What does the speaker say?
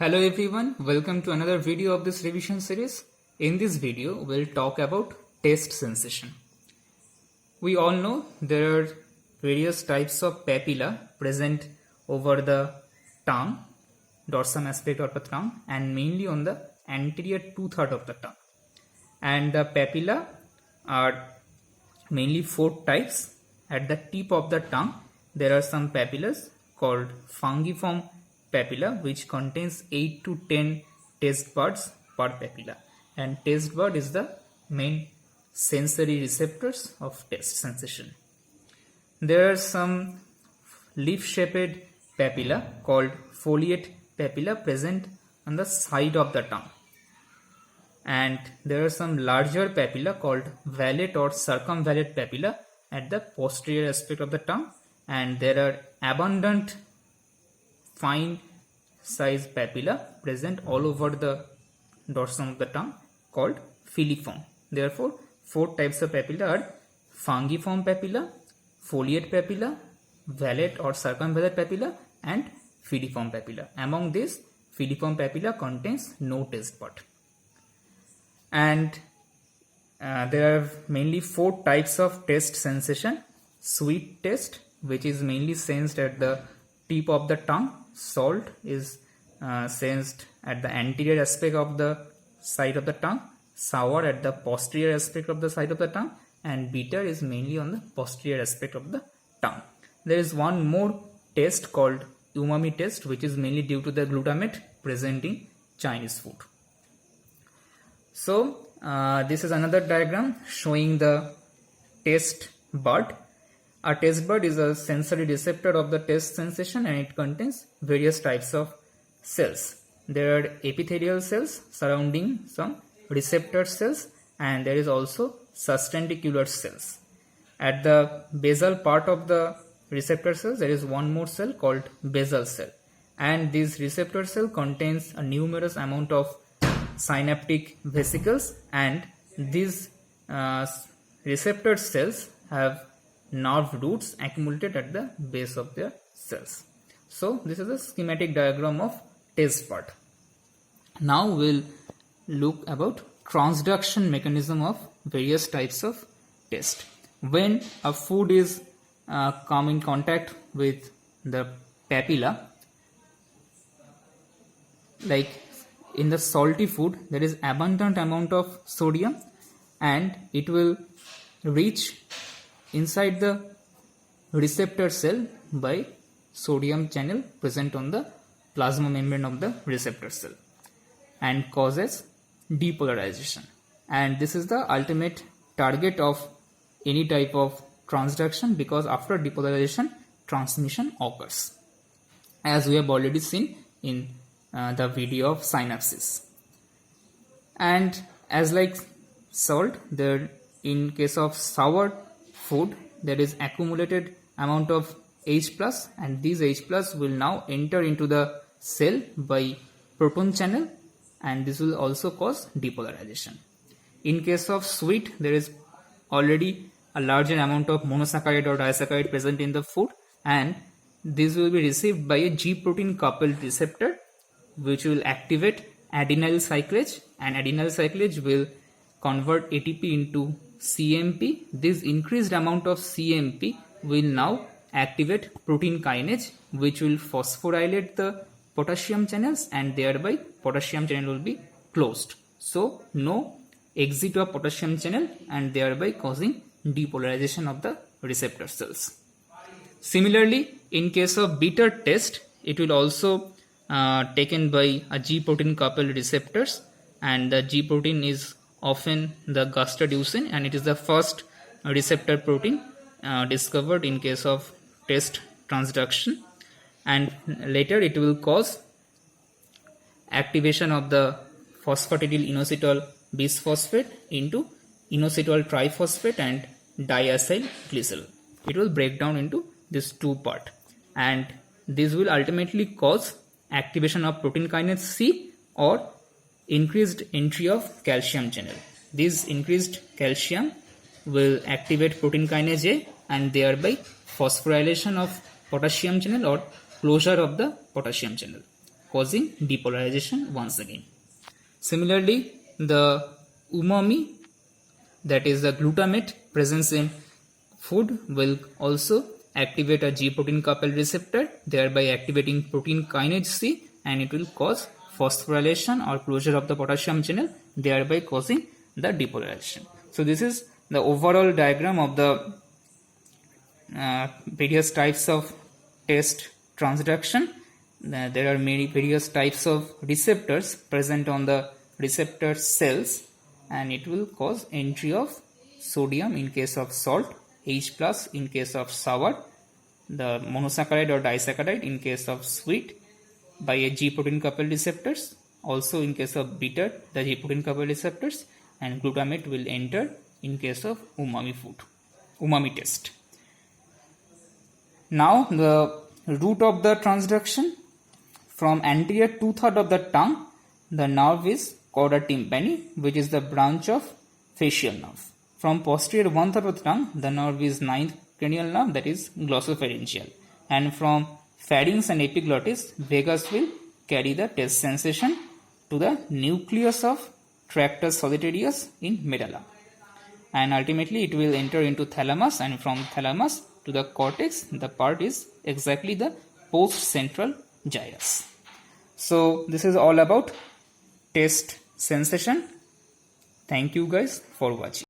Hello everyone, welcome to another video of this revision series. In this video, we'll talk about taste sensation. We all know there are various types of papilla present over the tongue, dorsum aspect of the tongue, and mainly on the anterior two-thirds of the tongue. And the papilla are mainly four types. At the tip of the tongue, there are some papillas called fungiform papilla, which contains 8 to 10 taste buds per papilla, and taste bud is the main sensory receptors of taste sensation. There are some leaf-shaped papilla called foliate papilla present on the side of the tongue, and there are some larger papilla called valate or circumvallate papilla at the posterior aspect of the tongue, and there are abundant fine size papilla present all over the dorsum of the tongue called filiform. Therefore, four types of papilla are fungiform papilla, foliate papilla, valate or circumvallate papilla, and filiform papilla. Among these, filiform papilla contains no taste bud. And there are mainly four types of taste sensation. Sweet taste, which is mainly sensed at the tip of the tongue. Salt is sensed at the anterior aspect of the side of the tongue. Sour at the posterior aspect of the side of the tongue, and bitter is mainly on the posterior aspect of the tongue. There is one more taste called umami taste, which is mainly due to the glutamate present in Chinese food. So this is another diagram showing the taste bud. A taste bud is a sensory receptor of the taste sensation, and it contains various types of cells. There are epithelial cells surrounding some receptor cells, and there is also sustentacular cells. At the basal part of the receptor cells, there is one more cell called basal cell, and this receptor cell contains a numerous amount of synaptic vesicles, and these receptor cells have nerve roots accumulated at the base of their cells. So this is a schematic diagram of taste bud. Now we'll look about transduction mechanism of various types of taste. When a food is come in contact with the papilla, like in the salty food, there is abundant amount of sodium, and it will reach inside the receptor cell by sodium channel present on the plasma membrane of the receptor cell and causes depolarization. And this is the ultimate target of any type of transduction, because after depolarization, transmission occurs, as we have already seen in the video of synapses. And as like salt, there in case of sour food, there is accumulated amount of H plus, and this H plus will now enter into the cell by proton channel, and this will also cause depolarization. In case of sweet, there is already a larger amount of monosaccharide or disaccharide present in the food, and this will be received by a G protein coupled receptor, which will activate adenyl cyclase, and adenyl cyclase will convert ATP into CMP. This increased amount of CMP will now activate protein kinase, which will phosphorylate the potassium channels, and thereby potassium channel will be closed. So no exit of potassium channel, and thereby causing depolarization of the receptor cells. Similarly, in case of bitter taste, it will also taken by a G protein coupled receptors, and the G protein is often the gastadeucin, and it is the first receptor protein discovered in case of taste transduction, and later it will cause activation of the phosphatidyl inositol bisphosphate into inositol triphosphate and diacyl glycerol. It will break down into this two part, and this will ultimately cause activation of protein kinase C or increased entry of calcium channel. This increased calcium will activate protein kinase A, and thereby phosphorylation of potassium channel or closure of the potassium channel. causing depolarization once again. Similarly, the umami, that is the glutamate presence in food, will also activate a G protein coupled receptor, thereby activating protein kinase C, and it will cause phosphorylation or closure of the potassium channel, thereby causing the depolarization. So this is the overall diagram of the various types of test transduction. There are many various types of receptors present on the receptor cells, and it will cause entry of sodium in case of salt, H plus in case of sour, the monosaccharide or disaccharide in case of sweet by a G protein coupled receptors, also in case of bitter the G protein coupled receptors, and glutamate will enter in case of umami food, umami test. Now the route of the transduction: from anterior 2/3 of the tongue, the nerve is chorda tympani, which is the branch of facial nerve. From posterior 1/3 of the tongue, the nerve is 9th cranial nerve, that is glossopharyngeal. And from pharynx and epiglottis, vagus will carry the taste sensation to the nucleus of tractus solitarius in medulla. And ultimately it will enter into thalamus, and from thalamus to the cortex, the part is exactly the post-central gyrus. So this is all about taste sensation. Thank you guys for watching.